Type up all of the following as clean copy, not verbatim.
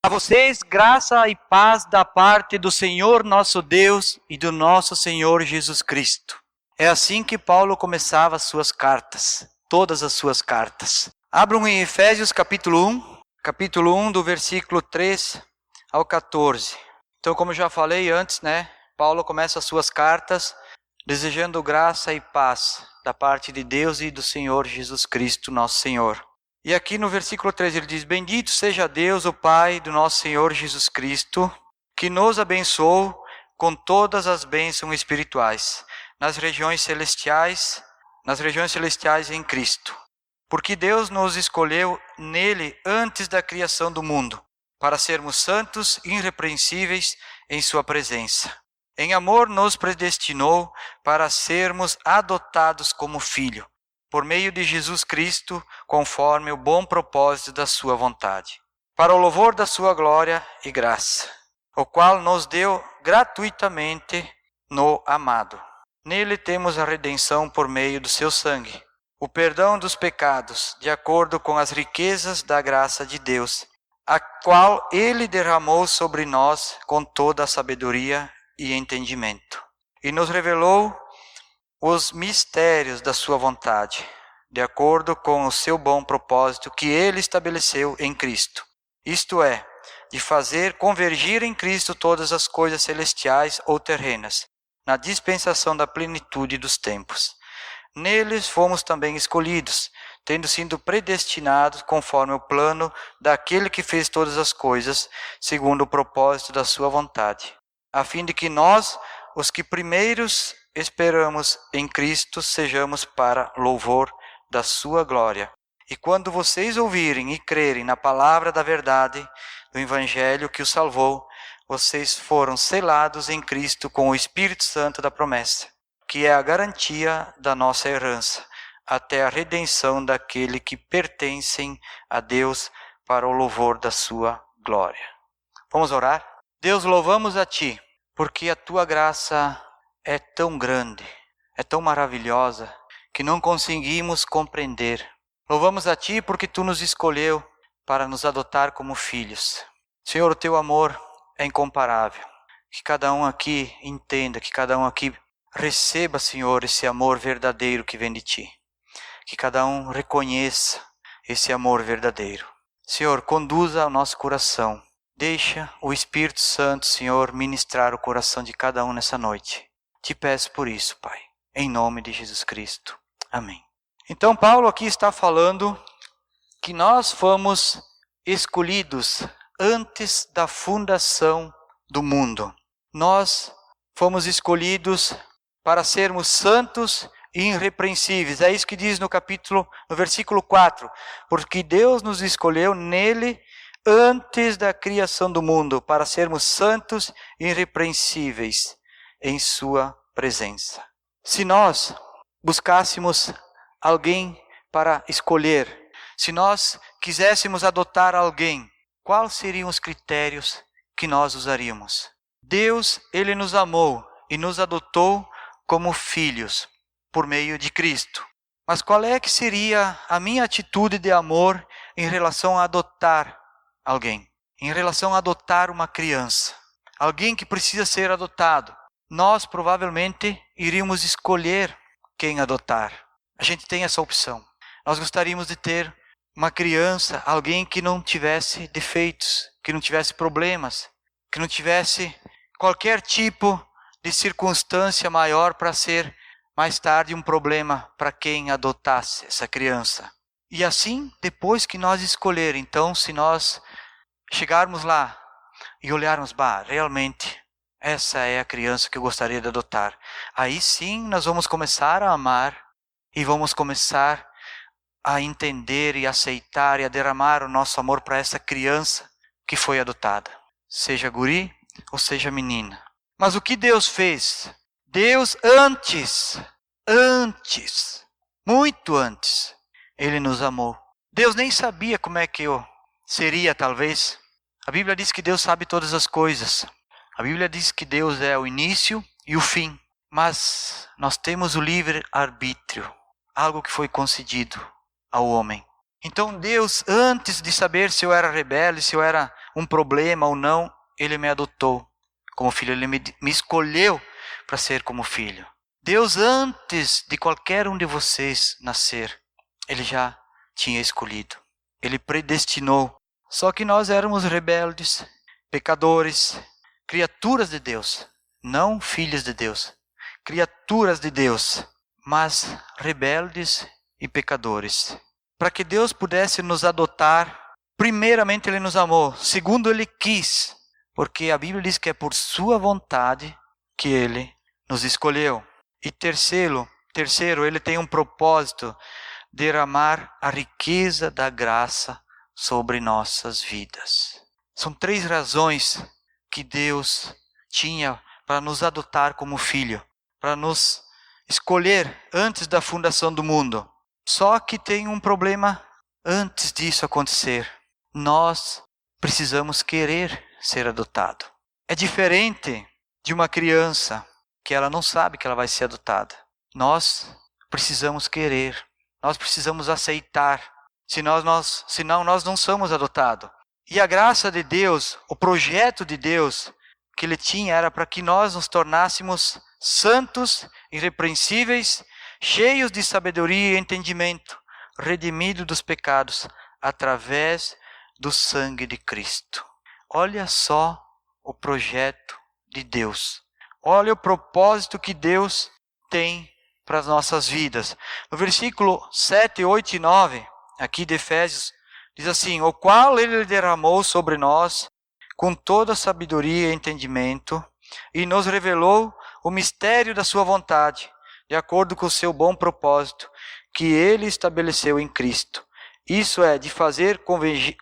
A vocês, graça e paz da parte do Senhor nosso Deus e do nosso Senhor Jesus Cristo. É assim que Paulo começava as suas cartas, todas as suas cartas. Abram em Efésios capítulo 1 do versículo 3 ao 14. Então, como eu já falei antes, Paulo começa as suas cartas desejando graça e paz da parte de Deus e do Senhor Jesus Cristo, nosso Senhor. E aqui no versículo 3 ele diz: Bendito seja Deus, o Pai do nosso Senhor Jesus Cristo, que nos abençoou com todas as bênçãos espirituais nas regiões celestiais em Cristo. Porque Deus nos escolheu nele antes da criação do mundo, para sermos santos e irrepreensíveis em sua presença. Em amor nos predestinou para sermos adotados como filho, por meio de Jesus Cristo, conforme o bom propósito da sua vontade, para o louvor da sua glória e graça, o qual nos deu gratuitamente no amado. Nele temos a redenção por meio do seu sangue, o perdão dos pecados, de acordo com as riquezas da graça de Deus, a qual ele derramou sobre nós com toda a sabedoria e entendimento, e nos revelou os mistérios da sua vontade, de acordo com o seu bom propósito que ele estabeleceu em Cristo. Isto é, de fazer convergir em Cristo todas as coisas celestiais ou terrenas, na dispensação da plenitude dos tempos. Neles fomos também escolhidos, tendo sido predestinados conforme o plano daquele que fez todas as coisas, segundo o propósito da sua vontade, a fim de que nós, os que primeiros esperamos em Cristo, sejamos para louvor da sua glória. E quando vocês ouvirem e crerem na palavra da verdade, do Evangelho que os salvou, vocês foram selados em Cristo com o Espírito Santo da promessa, que é a garantia da nossa herança, até a redenção daquele que pertencem a Deus para o louvor da sua glória. Vamos orar? Deus, louvamos a Ti, porque a Tua graça é tão grande, é tão maravilhosa, que não conseguimos compreender. Louvamos a Ti porque Tu nos escolheu para nos adotar como filhos. Senhor, o Teu amor é incomparável. Que cada um aqui entenda, que cada um aqui receba, Senhor, esse amor verdadeiro que vem de Ti. Que cada um reconheça esse amor verdadeiro. Senhor, conduza o nosso coração. Deixa o Espírito Santo, Senhor, ministrar o coração de cada um nessa noite. Te peço por isso, Pai, em nome de Jesus Cristo. Amém. Então, Paulo aqui está falando que nós fomos escolhidos antes da fundação do mundo. Nós fomos escolhidos para sermos santos e irrepreensíveis. É isso que diz no versículo 4. Porque Deus nos escolheu nele antes da criação do mundo, para sermos santos e irrepreensíveis em sua presença. Se nós buscássemos alguém para escolher, se nós quiséssemos adotar alguém, quais seriam os critérios que nós usaríamos? Deus, Ele nos amou e nos adotou como filhos por meio de Cristo. Mas qual é que seria a minha atitude de amor em relação a adotar alguém? Em relação a adotar uma criança, alguém que precisa ser adotado, nós provavelmente iríamos escolher quem adotar. A gente tem essa opção. Nós gostaríamos de ter uma criança, alguém que não tivesse defeitos, que não tivesse problemas, que não tivesse qualquer tipo de circunstância maior para ser mais tarde um problema para quem adotasse essa criança. E assim, depois que nós escolher, então, se nós chegarmos lá e olharmos, realmente, essa é a criança que eu gostaria de adotar. Aí sim, nós vamos começar a amar e vamos começar a entender e aceitar e a derramar o nosso amor para essa criança que foi adotada. Seja guri ou seja menina. Mas o que Deus fez? Deus muito antes, Ele nos amou. Deus nem sabia como é que eu seria, talvez. A Bíblia diz que Deus sabe todas as coisas. A Bíblia diz que Deus é o início e o fim. Mas nós temos o livre-arbítrio, algo que foi concedido ao homem. Então Deus, antes de saber se eu era rebelde, se eu era um problema ou não, Ele me adotou como filho, Ele me escolheu para ser como filho. Deus, antes de qualquer um de vocês nascer, Ele já tinha escolhido. Ele predestinou. Só que nós éramos rebeldes, pecadores, criaturas de Deus, não filhos de Deus, criaturas de Deus, mas rebeldes e pecadores. Para que Deus pudesse nos adotar, primeiramente Ele nos amou, segundo Ele quis, porque a Bíblia diz que é por sua vontade que Ele nos escolheu. E terceiro, Ele tem um propósito, derramar a riqueza da graça sobre nossas vidas. São 3 razões que Deus tinha para nos adotar como filho, para nos escolher antes da fundação do mundo. Só que tem um problema antes disso acontecer. Nós precisamos querer ser adotado. É diferente de uma criança que ela não sabe que ela vai ser adotada. Nós precisamos querer, nós precisamos aceitar, senão nós não somos adotados. E a graça de Deus, o projeto de Deus que Ele tinha era para que nós nos tornássemos santos, irrepreensíveis, cheios de sabedoria e entendimento, redimidos dos pecados através do sangue de Cristo. Olha só o projeto de Deus. Olha o propósito que Deus tem para as nossas vidas. No versículo 7, 8 e 9, aqui de Efésios, diz assim: o qual Ele derramou sobre nós com toda sabedoria e entendimento, e nos revelou o mistério da sua vontade, de acordo com o seu bom propósito, que Ele estabeleceu em Cristo. Isso é, de fazer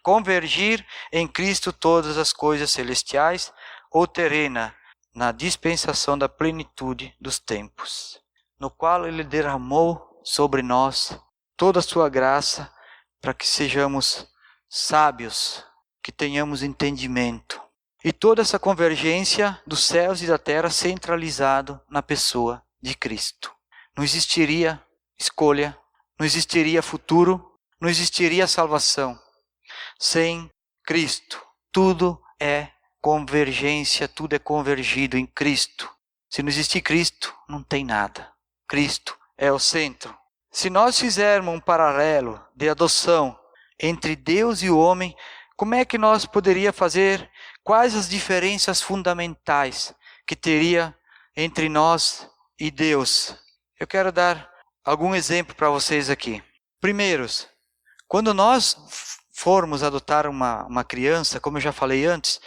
convergir em Cristo todas as coisas celestiais ou terrenas, na dispensação da plenitude dos tempos, no qual Ele derramou sobre nós toda a sua graça, para que sejamos sábios, que tenhamos entendimento. E toda essa convergência dos céus e da terra centralizado na pessoa de Cristo. Não existiria escolha, não existiria futuro, não existiria salvação sem Cristo. Tudo é convergência, tudo é convergido em Cristo. Se não existir Cristo, não tem nada. Cristo é o centro. Se nós fizermos um paralelo de adoção entre Deus e o homem, como é que nós poderíamos fazer? Quais as diferenças fundamentais que teria entre nós e Deus? Eu quero dar algum exemplo para vocês aqui. Primeiros, quando nós formos adotar uma criança, como eu já falei antes,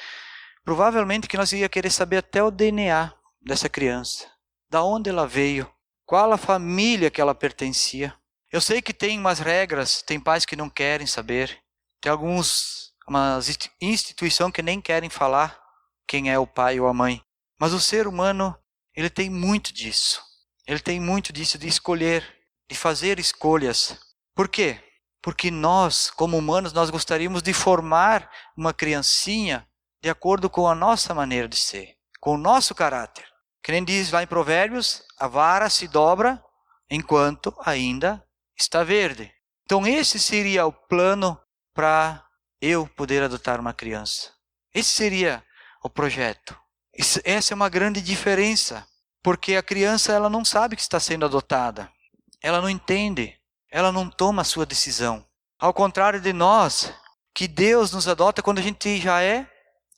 provavelmente que nós ia querer saber até o DNA dessa criança. Da onde ela veio, qual a família que ela pertencia. Eu sei que tem umas regras, tem pais que não querem saber, tem umas instituições que nem querem falar quem é o pai ou a mãe. Mas o ser humano, ele tem muito disso. Ele tem muito disso de escolher, de fazer escolhas. Por quê? Porque nós, como humanos, nós gostaríamos de formar uma criancinha de acordo com a nossa maneira de ser, com o nosso caráter. Que nem diz lá em Provérbios, a vara se dobra enquanto ainda está verde. Então esse seria o plano para eu poder adotar uma criança. Esse seria o projeto. Essa é uma grande diferença, porque a criança ela não sabe que está sendo adotada. Ela não entende, ela não toma a sua decisão. Ao contrário de nós, que Deus nos adota quando a gente já é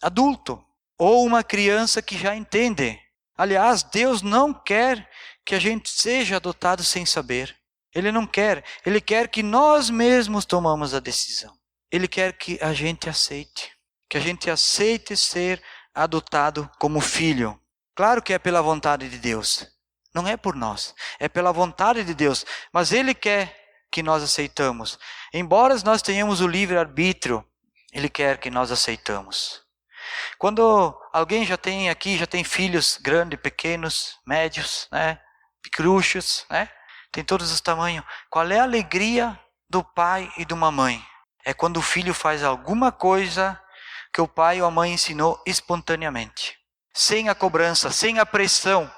adulto, ou uma criança que já entende. Aliás, Deus não quer que a gente seja adotado sem saber. Ele não quer, Ele quer que nós mesmos tomamos a decisão. Ele quer que a gente aceite ser adotado como filho. Claro que é pela vontade de Deus, não é por nós, é pela vontade de Deus, mas Ele quer que nós aceitamos. Embora nós tenhamos o livre-arbítrio, Ele quer que nós aceitamos. Quando alguém já tem filhos grandes, pequenos, médios, pequeruchos, tem todos os tamanhos, qual é a alegria do pai e de uma mãe? É quando o filho faz alguma coisa que o pai ou a mãe ensinou espontaneamente. Sem a cobrança, sem a pressão.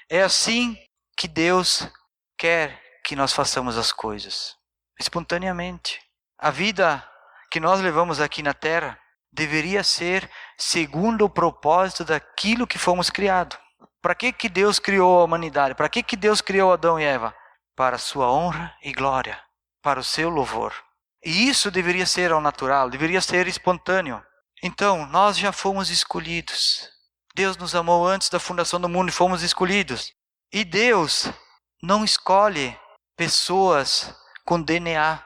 É assim que Deus quer que nós façamos as coisas. Espontaneamente. A vida que nós levamos aqui na terra deveria ser segundo o propósito daquilo que fomos criados. Para que Deus criou a humanidade? Para que Deus criou Adão e Eva? Para a sua honra e glória, para o seu louvor. E isso deveria ser ao natural, deveria ser espontâneo. Então, nós já fomos escolhidos. Deus nos amou antes da fundação do mundo e fomos escolhidos. E Deus não escolhe pessoas com DNA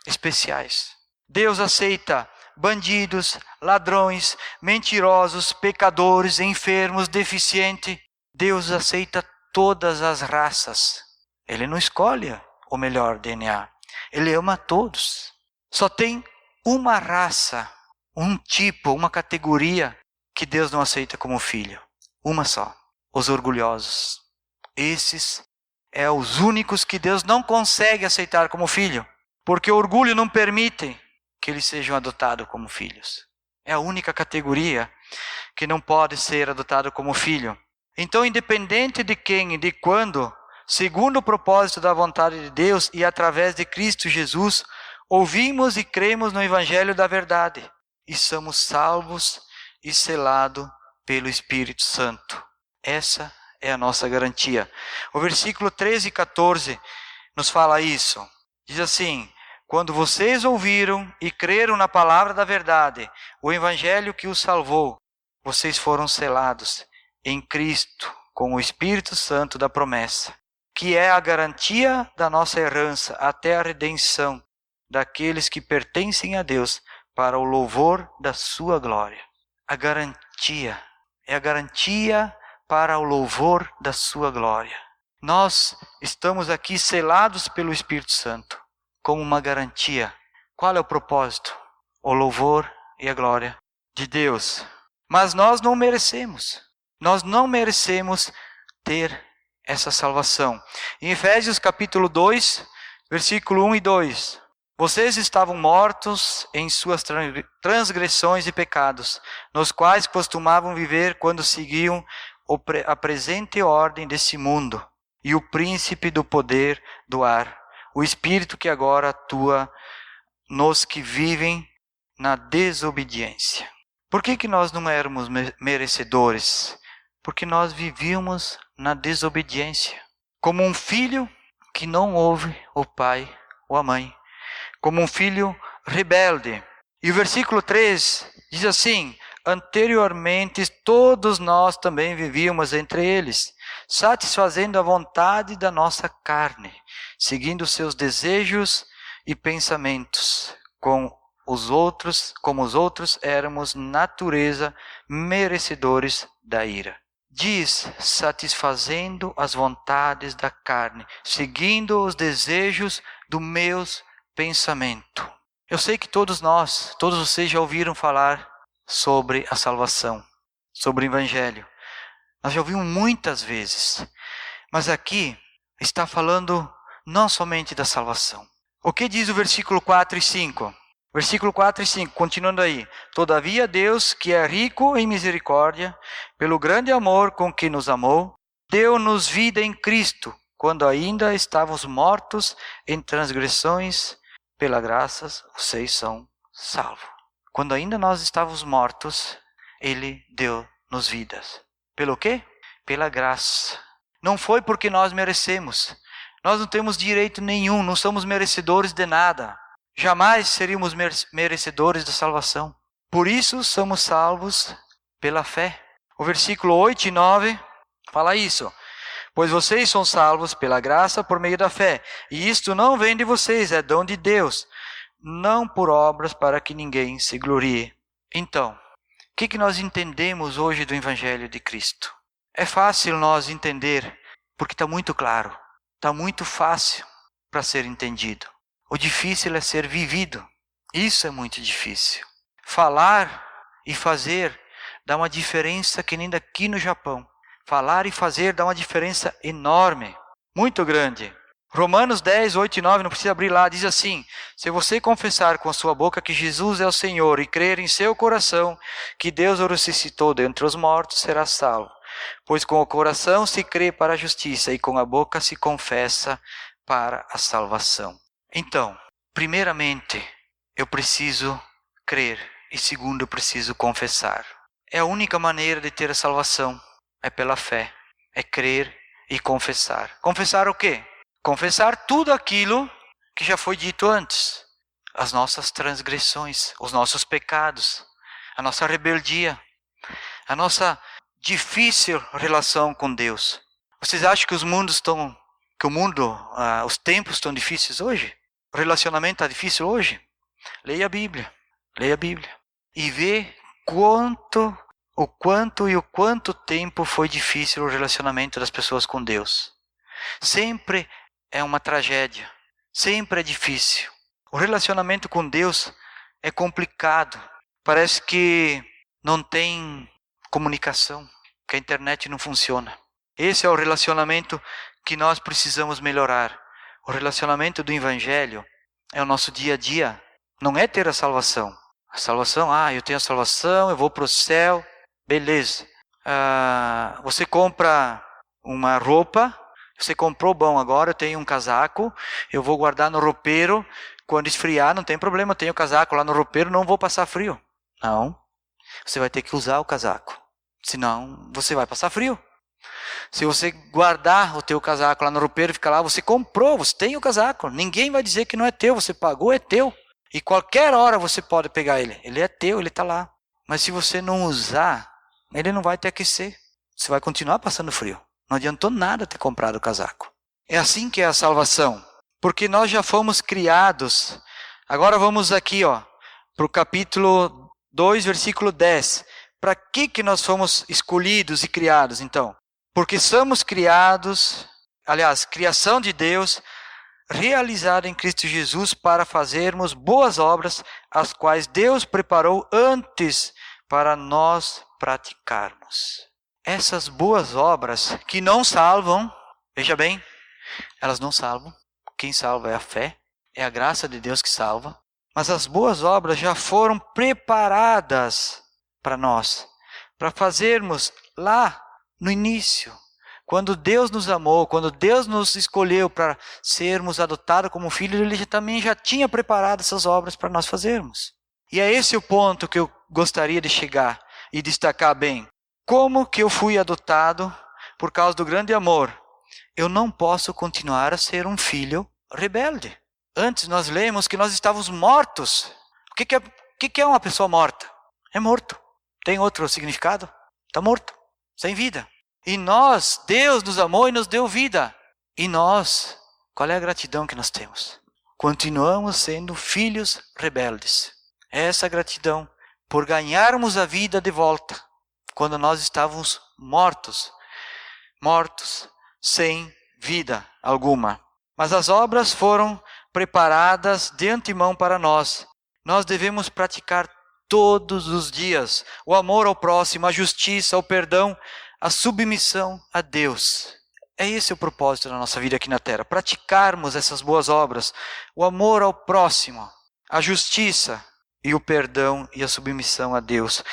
especiais. Deus aceita bandidos, ladrões, mentirosos, pecadores, enfermos, deficientes. Deus aceita todas as raças. Ele não escolhe o melhor DNA. Ele ama todos. Só tem uma raça, um tipo, uma categoria que Deus não aceita como filho. Uma só. Os orgulhosos. Esses são os únicos que Deus não consegue aceitar como filho. Porque o orgulho não permite que eles sejam adotados como filhos. É a única categoria que não pode ser adotado como filho. Então, independente de quem e de quando, segundo o propósito da vontade de Deus e através de Cristo Jesus, ouvimos e cremos no Evangelho da verdade e somos salvos e selados pelo Espírito Santo. Essa é a nossa garantia. O versículo 13 e 14 nos fala isso. Diz assim: quando vocês ouviram e creram na palavra da verdade, o Evangelho que os salvou, vocês foram selados em Cristo com o Espírito Santo da promessa, que é a garantia da nossa herança até a redenção daqueles que pertencem a Deus para o louvor da sua glória. A garantia é a garantia para o louvor da sua glória. Nós estamos aqui selados pelo Espírito Santo como uma garantia. Qual é o propósito? O louvor e a glória de Deus. Mas nós não merecemos. Nós não merecemos ter essa salvação. Em Efésios capítulo 2, versículo 1 e 2. Vocês estavam mortos em suas transgressões e pecados, nos quais costumavam viver quando seguiam a presente ordem desse mundo e o príncipe do poder do ar, o espírito que agora atua nos que vivem na desobediência. Por que nós não éramos merecedores? Porque nós vivíamos na desobediência. Como um filho que não ouve o pai ou a mãe. Como um filho rebelde. E o versículo 3 diz assim: anteriormente todos nós também vivíamos entre eles, satisfazendo a vontade da nossa carne, seguindo seus desejos e pensamentos. Como os outros éramos natureza merecedores da ira. Diz, satisfazendo as vontades da carne, seguindo os desejos dos meus pensamentos. Eu sei que todos vocês já ouviram falar sobre a salvação, sobre o Evangelho. Nós já ouvimos muitas vezes. Mas aqui está falando não somente da salvação. O que diz o versículo 4 e 5? Versículo 4 e 5, continuando aí. Todavia Deus, que é rico em misericórdia, pelo grande amor com que nos amou, deu-nos vida em Cristo, quando ainda estávamos mortos em transgressões, pela graça vocês são salvos. Quando ainda nós estávamos mortos, Ele deu-nos vidas. Pelo quê? Pela graça. Não foi porque nós merecemos. Nós não temos direito nenhum, não somos merecedores de nada. Jamais seríamos merecedores da salvação. Por isso somos salvos pela fé. O versículo 8 e 9 fala isso. Pois vocês são salvos pela graça por meio da fé. E isto não vem de vocês, é dom de Deus. Não por obras para que ninguém se glorie. Então, o que nós entendemos hoje do Evangelho de Cristo? É fácil nós entender, porque está muito claro. Está muito fácil para ser entendido. O difícil é ser vivido. Isso é muito difícil. Falar e fazer dá uma diferença que nem daqui no Japão. Falar e fazer dá uma diferença enorme, muito grande. Romanos 10, 8 e 9, não precisa abrir lá, diz assim: se você confessar com a sua boca que Jesus é o Senhor e crer em seu coração que Deus o ressuscitou dentre os mortos, será salvo. Pois com o coração se crê para a justiça e com a boca se confessa para a salvação. Então, primeiramente, eu preciso crer. E segundo, eu preciso confessar. É a única maneira de ter a salvação. É pela fé. É crer e confessar. Confessar o quê? Confessar tudo aquilo que já foi dito antes. As nossas transgressões, os nossos pecados, a nossa rebeldia, a nossa difícil relação com Deus. Vocês acham que os tempos estão difíceis hoje? O relacionamento está difícil hoje? Leia a Bíblia. Leia a Bíblia. E vê o quanto tempo foi difícil o relacionamento das pessoas com Deus. Sempre é uma tragédia. Sempre é difícil. O relacionamento com Deus é complicado. Parece que não tem comunicação, que a internet não funciona. Esse é o relacionamento que nós precisamos melhorar. O relacionamento do Evangelho é o nosso dia a dia. Não é ter a salvação. A salvação, eu tenho a salvação, eu vou para o céu, beleza. Você compra uma roupa, você comprou, bom, agora eu tenho um casaco, eu vou guardar no roupeiro, quando esfriar não tem problema, eu tenho o casaco lá no roupeiro, não vou passar frio. Não, você vai ter que usar o casaco, senão você vai passar frio. Se você guardar o teu casaco lá no roupeiro e ficar lá, você comprou, você tem o casaco, ninguém vai dizer que não é teu, você pagou, é teu. E qualquer hora você pode pegar ele. Ele é teu, ele está lá. Mas se você não usar, ele não vai te aquecer. Você vai continuar passando frio. Não adiantou nada ter comprado o casaco. É assim que é a salvação. Porque nós já fomos criados. Agora vamos aqui, para o capítulo 2, versículo 10. Para que nós fomos escolhidos e criados, então? Porque somos criados, criação de Deus, realizada em Cristo Jesus para fazermos boas obras, as quais Deus preparou antes para nós praticarmos. Essas boas obras que não salvam, veja bem, elas não salvam. Quem salva é a fé, é a graça de Deus que salva. Mas as boas obras já foram preparadas para nós, para fazermos lá no início. Quando Deus nos amou, quando Deus nos escolheu para sermos adotados como filhos, Ele também já tinha preparado essas obras para nós fazermos. E é esse o ponto que eu gostaria de chegar e destacar bem. Como que eu fui adotado por causa do grande amor? Eu não posso continuar a ser um filho rebelde. Antes nós lemos que nós estávamos mortos. O que é uma pessoa morta? É morto. Tem outro significado? Está morto, sem vida. E Deus nos amou e nos deu vida. E nós, qual é a gratidão que nós temos? Continuamos sendo filhos rebeldes. Essa gratidão por ganharmos a vida de volta, quando nós estávamos mortos, sem vida alguma. Mas as obras foram preparadas de antemão para nós. Nós devemos praticar todos os dias o amor ao próximo, a justiça, o perdão, a submissão a Deus. É esse o propósito da nossa vida aqui na terra. Praticarmos essas boas obras. O amor ao próximo, a justiça e o perdão e a submissão a Deus.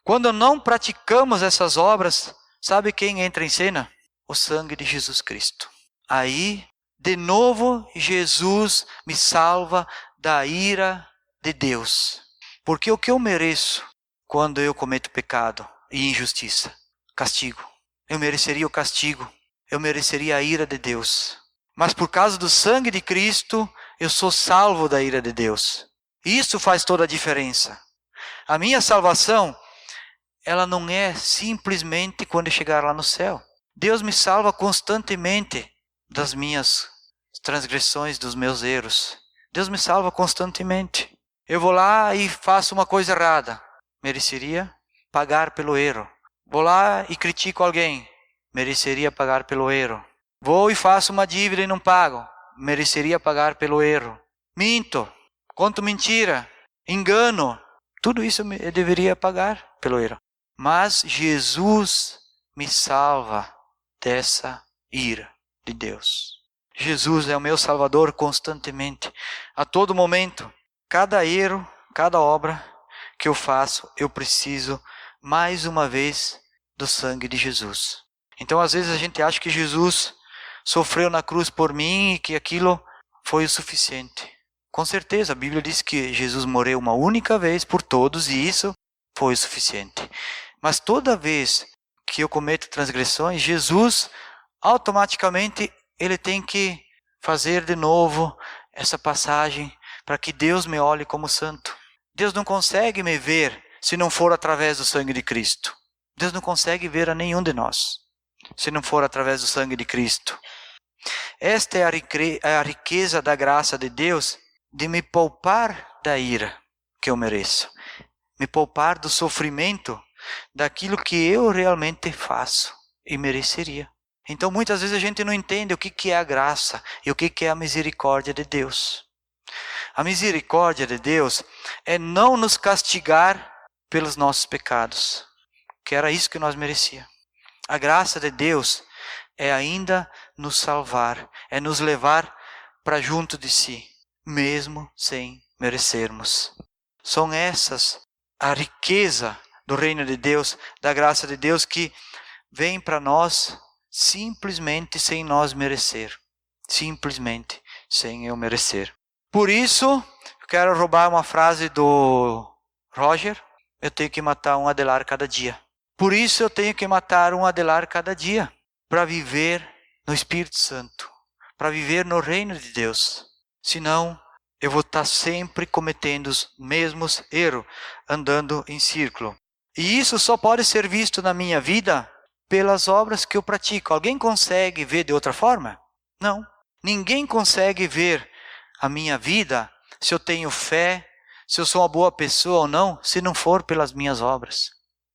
Quando não praticamos essas obras, sabe quem entra em cena? O sangue de Jesus Cristo. Aí, de novo, Jesus me salva da ira de Deus. Porque o que eu mereço quando eu cometo pecado e injustiça? Castigo. Eu mereceria o castigo. Eu mereceria a ira de Deus. Mas por causa do sangue de Cristo, eu sou salvo da ira de Deus. Isso faz toda a diferença. A minha salvação, ela não é simplesmente quando eu chegar lá no céu. Deus me salva constantemente das minhas transgressões, dos meus erros. Deus me salva constantemente. Eu vou lá e faço uma coisa errada. Mereceria pagar pelo erro. Vou lá e critico alguém. Mereceria pagar pelo erro. Vou e faço uma dívida e não pago. Mereceria pagar pelo erro. Minto. Conto mentira. Engano. Tudo isso eu deveria pagar pelo erro. Mas Jesus me salva dessa ira de Deus. Jesus é o meu Salvador constantemente. A todo momento. Cada erro, cada obra que eu faço, eu preciso mais uma vez do sangue de Jesus. Então às vezes a gente acha que Jesus sofreu na cruz por mim e que aquilo foi o suficiente. Com certeza, a Bíblia diz que Jesus morreu uma única vez por todos e isso foi o suficiente. Mas toda vez que eu cometo transgressões, Jesus automaticamente ele tem que fazer de novo essa passagem para que Deus me olhe como santo. Deus não consegue me ver se não for através do sangue de Cristo. Deus não consegue ver a nenhum de nós se não for através do sangue de Cristo. Esta é a riqueza da graça de Deus de me poupar da ira que eu mereço, me poupar do sofrimento daquilo que eu realmente faço e mereceria. Então muitas vezes a gente não entende o que é a graça e o que é a misericórdia de Deus. A misericórdia de Deus é não nos castigar pelos nossos pecados, que era isso que nós merecíamos. A graça de Deus é ainda nos salvar, é nos levar para junto de si, mesmo sem merecermos. São essas a riqueza do reino de Deus, da graça de Deus que vem para nós simplesmente sem nós merecer. Simplesmente sem eu merecer. Por isso, eu quero roubar uma frase do Roger. Eu tenho que matar um Adelar cada dia. Por isso eu tenho que matar um Adelar cada dia. Para viver no Espírito Santo. Para viver no reino de Deus. Senão, eu vou estar sempre cometendo os mesmos erros. Andando em círculo. E isso só pode ser visto na minha vida pelas obras que eu pratico. Alguém consegue ver de outra forma? Não. Ninguém consegue ver a minha vida, se eu tenho fé, se eu sou uma boa pessoa ou não, se não for pelas minhas obras.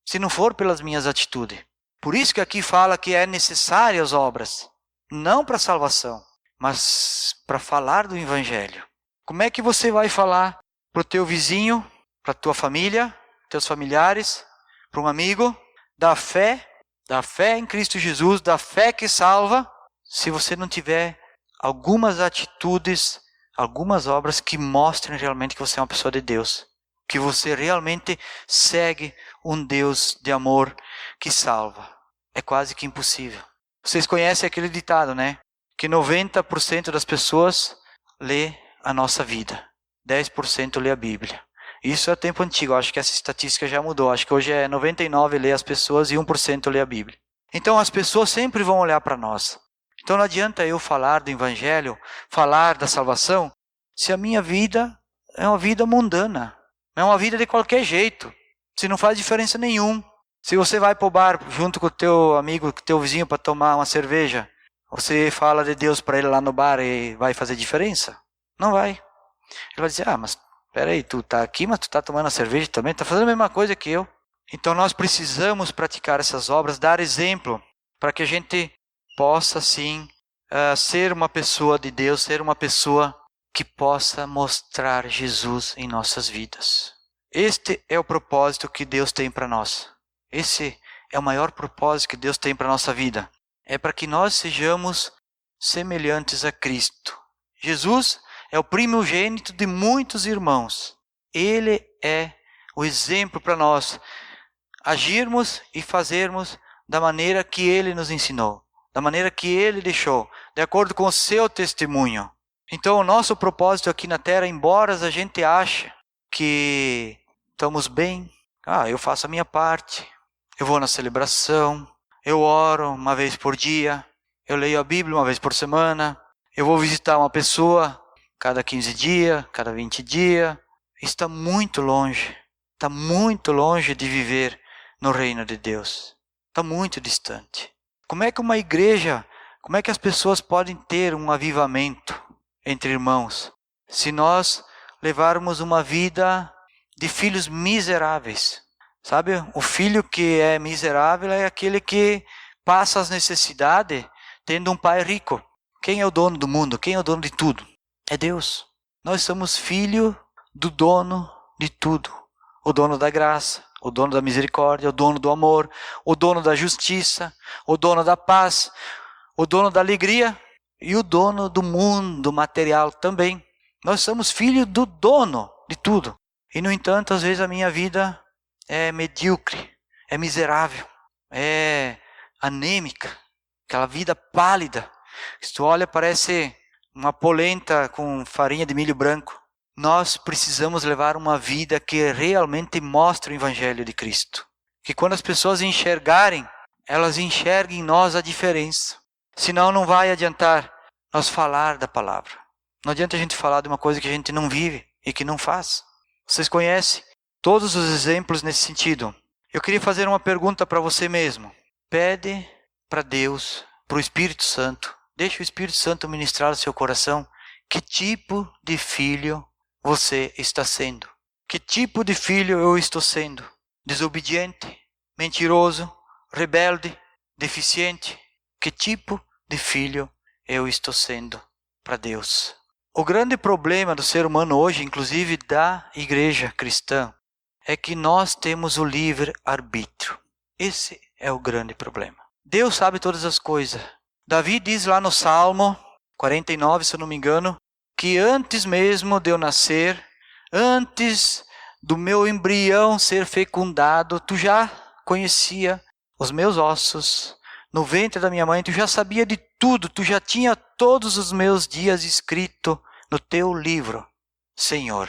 Se não for pelas minhas atitudes. Por isso que aqui fala que é necessário as obras. Não para salvação, mas para falar do Evangelho. Como é que você vai falar para o teu vizinho, para a tua família, teus familiares, para um amigo, da fé em Cristo Jesus, da fé que salva, se você não tiver algumas atitudes, algumas obras que mostrem realmente que você é uma pessoa de Deus, que você realmente segue um Deus de amor que salva. É quase que impossível. Vocês conhecem aquele ditado, né? Que 90% das pessoas lê a nossa vida, 10% lê a Bíblia. Isso é tempo antigo, acho que essa estatística já mudou. Acho que hoje é 99% lê as pessoas e 1% lê a Bíblia. Então as pessoas sempre vão olhar para nós. Então não adianta eu falar do Evangelho, falar da salvação, se a minha vida é uma vida mundana. É uma vida de qualquer jeito. Se não faz diferença nenhuma. Se você vai para o bar junto com o teu amigo, com o teu vizinho para tomar uma cerveja, você fala de Deus para ele lá no bar e vai fazer diferença? Não vai. Ele vai dizer, mas peraí, tu tá aqui, mas tu tá tomando a cerveja também, tá fazendo a mesma coisa que eu. Então nós precisamos praticar essas obras, dar exemplo, para que a gente possa sim ser uma pessoa de Deus, ser uma pessoa que possa mostrar Jesus em nossas vidas. Este é o propósito que Deus tem para nós. Esse é o maior propósito que Deus tem para a nossa vida. É para que nós sejamos semelhantes a Cristo. Jesus é o primogênito de muitos irmãos. Ele é o exemplo para nós agirmos e fazermos da maneira que Ele nos ensinou, da maneira que Ele deixou, de acordo com o seu testemunho. Então o nosso propósito aqui na Terra, embora a gente ache que estamos bem, eu faço a minha parte, eu vou na celebração, eu oro uma vez por dia, eu leio a Bíblia uma vez por semana, eu vou visitar uma pessoa cada 15 dias, cada 20 dias. Está muito longe de viver no reino de Deus. Está muito distante. Como é que uma igreja, como é que as pessoas podem ter um avivamento entre irmãos, se nós levarmos uma vida de filhos miseráveis? Sabe, o filho que é miserável é aquele que passa as necessidades tendo um pai rico. Quem é o dono do mundo? Quem é o dono de tudo? É Deus. Nós somos filho do dono de tudo. O dono da graça, o dono da misericórdia, o dono do amor, o dono da justiça, o dono da paz, o dono da alegria e o dono do mundo material também. Nós somos filhos do dono de tudo. E no entanto, às vezes a minha vida é medíocre, é miserável, é anêmica, aquela vida pálida. Se tu olha, parece uma polenta com farinha de milho branco. Nós precisamos levar uma vida que realmente mostre o Evangelho de Cristo. Que quando as pessoas enxergarem, elas enxerguem em nós a diferença. Senão não vai adiantar nós falar da palavra. Não adianta a gente falar de uma coisa que a gente não vive e que não faz. Vocês conhecem todos os exemplos nesse sentido. Eu queria fazer uma pergunta para você mesmo. Pede para Deus, para o Espírito Santo, deixa o Espírito Santo ministrar o seu coração. Que tipo de filho você está sendo? Que tipo de filho eu estou sendo? Desobediente, mentiroso, rebelde, deficiente? Que tipo de filho eu estou sendo para Deus? O grande problema do ser humano hoje, inclusive da igreja cristã, é que nós temos o livre-arbítrio. Esse é o grande problema. Deus sabe todas as coisas. Davi diz lá no Salmo 49, se eu não me engano, que antes mesmo de eu nascer, antes do meu embrião ser fecundado, tu já conhecia os meus ossos. No ventre da minha mãe, tu já sabia de tudo, tu já tinha todos os meus dias escrito no teu livro. Senhor,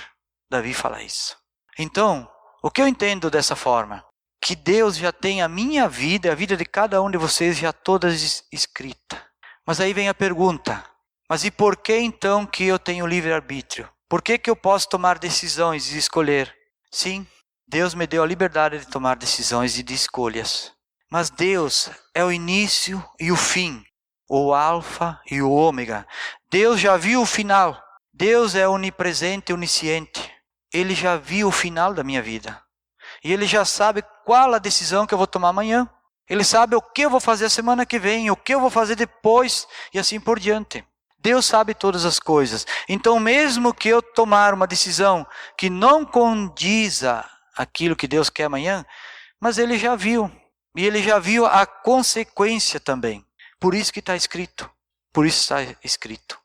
Davi fala isso. Então, o que eu entendo dessa forma? Que Deus já tem a minha vida, a vida de cada um de vocês já toda escrita. Mas aí vem a pergunta, mas e por que então que eu tenho livre-arbítrio? Por que eu posso tomar decisões e escolher? Sim, Deus me deu a liberdade de tomar decisões e de escolhas. Mas Deus é o início e o fim, o alfa e o ômega. Deus já viu o final. Deus é onipresente e onisciente. Ele já viu o final da minha vida. E Ele já sabe qual a decisão que eu vou tomar amanhã. Ele sabe o que eu vou fazer a semana que vem, o que eu vou fazer depois e assim por diante. Deus sabe todas as coisas. Então mesmo que eu tomar uma decisão que não condiza aquilo que Deus quer amanhã, mas Ele já viu. E Ele já viu a consequência também. Por isso que está escrito. Por isso está escrito.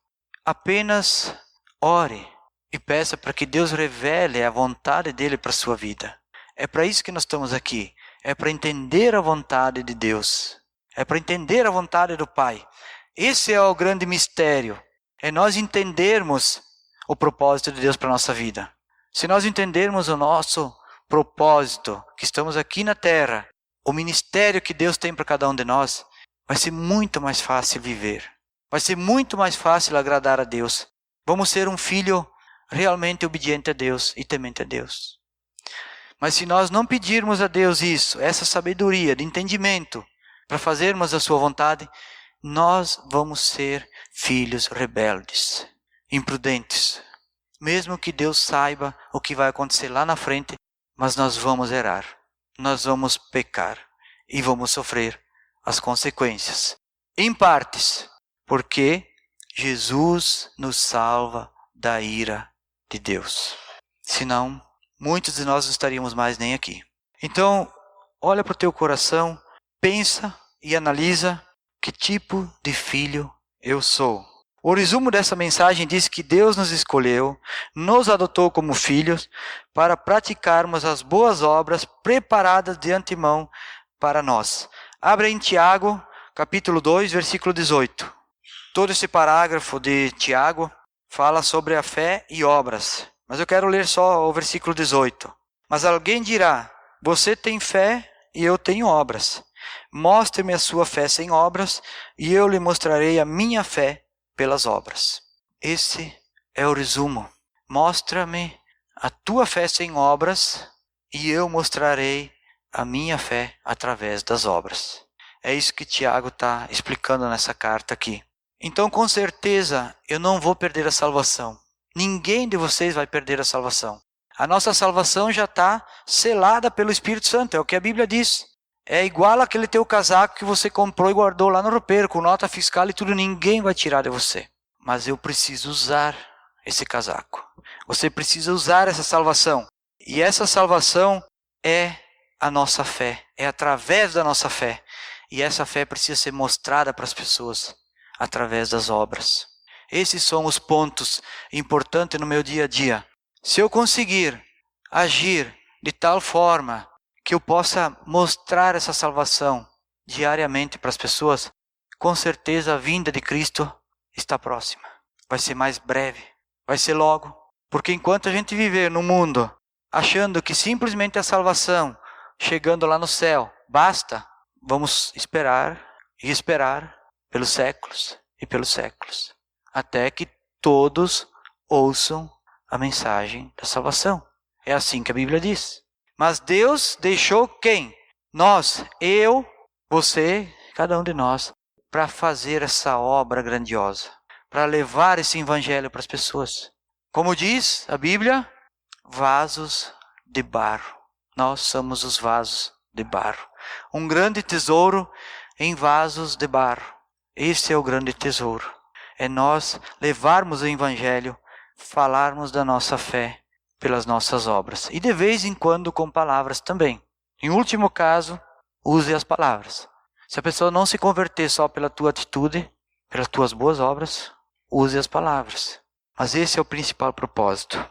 Apenas ore e peça para que Deus revele a vontade dEle para a sua vida. É para isso que nós estamos aqui. É para entender a vontade de Deus. É para entender a vontade do Pai. Esse é o grande mistério. É nós entendermos o propósito de Deus para a nossa vida. Se nós entendermos o nosso propósito, que estamos aqui na terra, o ministério que Deus tem para cada um de nós, vai ser muito mais fácil viver. Vai ser muito mais fácil agradar a Deus. Vamos ser um filho realmente obediente a Deus e temente a Deus. Mas se nós não pedirmos a Deus isso, essa sabedoria de entendimento, para fazermos a sua vontade, nós vamos ser filhos rebeldes, imprudentes. Mesmo que Deus saiba o que vai acontecer lá na frente, mas nós vamos errar, nós vamos pecar e vamos sofrer as consequências. Em partes, porque Jesus nos salva da ira de Deus. Senão, muitos de nós não estaríamos mais nem aqui. Então, olha para o teu coração, pensa e analisa que tipo de filho eu sou. O resumo dessa mensagem diz que Deus nos escolheu, nos adotou como filhos, para praticarmos as boas obras preparadas de antemão para nós. Abra em Tiago, capítulo 2, versículo 18. Todo esse parágrafo de Tiago fala sobre a fé e obras. Mas eu quero ler só o versículo 18. Mas alguém dirá, você tem fé e eu tenho obras. Mostre-me a sua fé sem obras e eu lhe mostrarei a minha fé pelas obras. Esse é o resumo. Mostra-me a tua fé sem obras e eu mostrarei a minha fé através das obras. É isso que Tiago está explicando nessa carta aqui. Então, com certeza, eu não vou perder a salvação. Ninguém de vocês vai perder a salvação. A nossa salvação já está selada pelo Espírito Santo, é o que a Bíblia diz. É igual aquele teu casaco que você comprou e guardou lá no roupeiro, com nota fiscal e tudo, ninguém vai tirar de você. Mas eu preciso usar esse casaco. Você precisa usar essa salvação. E essa salvação é a nossa fé, é através da nossa fé. E essa fé precisa ser mostrada para as pessoas através das obras. Esses são os pontos importantes no meu dia a dia. Se eu conseguir agir de tal forma que eu possa mostrar essa salvação diariamente para as pessoas, com certeza a vinda de Cristo está próxima. Vai ser mais breve, vai ser logo. Porque enquanto a gente viver no mundo achando que simplesmente a salvação, chegando lá no céu, basta, vamos esperar e esperar pelos séculos e pelos séculos, até que todos ouçam a mensagem da salvação. É assim que a Bíblia diz. Mas Deus deixou quem? Nós, eu, você, cada um de nós, para fazer essa obra grandiosa, para levar esse evangelho para as pessoas. Como diz a Bíblia, vasos de barro. Nós somos os vasos de barro. Um grande tesouro em vasos de barro. Esse é o grande tesouro. É nós levarmos o evangelho, falarmos da nossa fé pelas nossas obras. E de vez em quando com palavras também. Em último caso, use as palavras. Se a pessoa não se converter só pela tua atitude, pelas tuas boas obras, use as palavras. Mas esse é o principal propósito.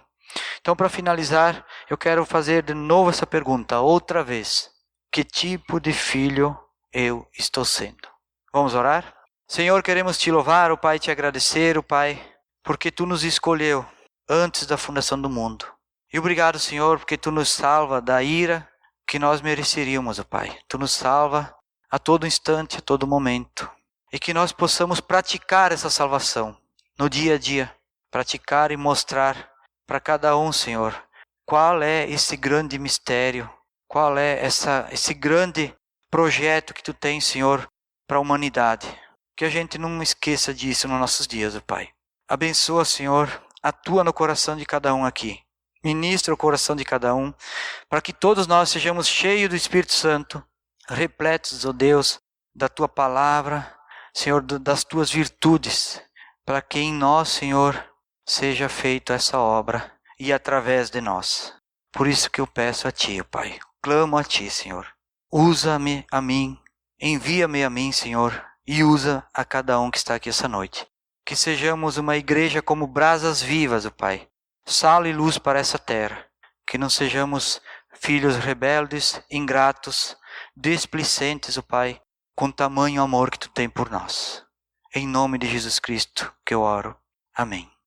Então, para finalizar, eu quero fazer de novo essa pergunta, outra vez. Que tipo de filho eu estou sendo? Vamos orar? Senhor, queremos te louvar, ó Pai, te agradecer, ó Pai, porque tu nos escolheu antes da fundação do mundo. E obrigado, Senhor, porque tu nos salva da ira que nós mereceríamos, ó Pai. Tu nos salva a todo instante, a todo momento. E que nós possamos praticar essa salvação no dia a dia. Praticar e mostrar para cada um, Senhor, qual é esse grande mistério, qual é esse grande projeto que tu tens, Senhor, para a humanidade. Que a gente não esqueça disso nos nossos dias, ó Pai. Abençoa, Senhor, atua no coração de cada um aqui. Ministra o coração de cada um, para que todos nós sejamos cheios do Espírito Santo, repletos, ó Deus, da tua palavra, Senhor, das tuas virtudes, para que em nós, Senhor, seja feita essa obra e através de nós. Por isso que eu peço a Ti, Pai. Clamo a Ti, Senhor. Usa-me a mim, envia-me a mim, Senhor, e usa a cada um que está aqui essa noite. Que sejamos uma igreja como brasas vivas, ó Pai. Sal e luz para essa terra. Que não sejamos filhos rebeldes, ingratos, displicentes, ó Pai, com tamanho amor que Tu tem por nós. Em nome de Jesus Cristo que eu oro. Amém.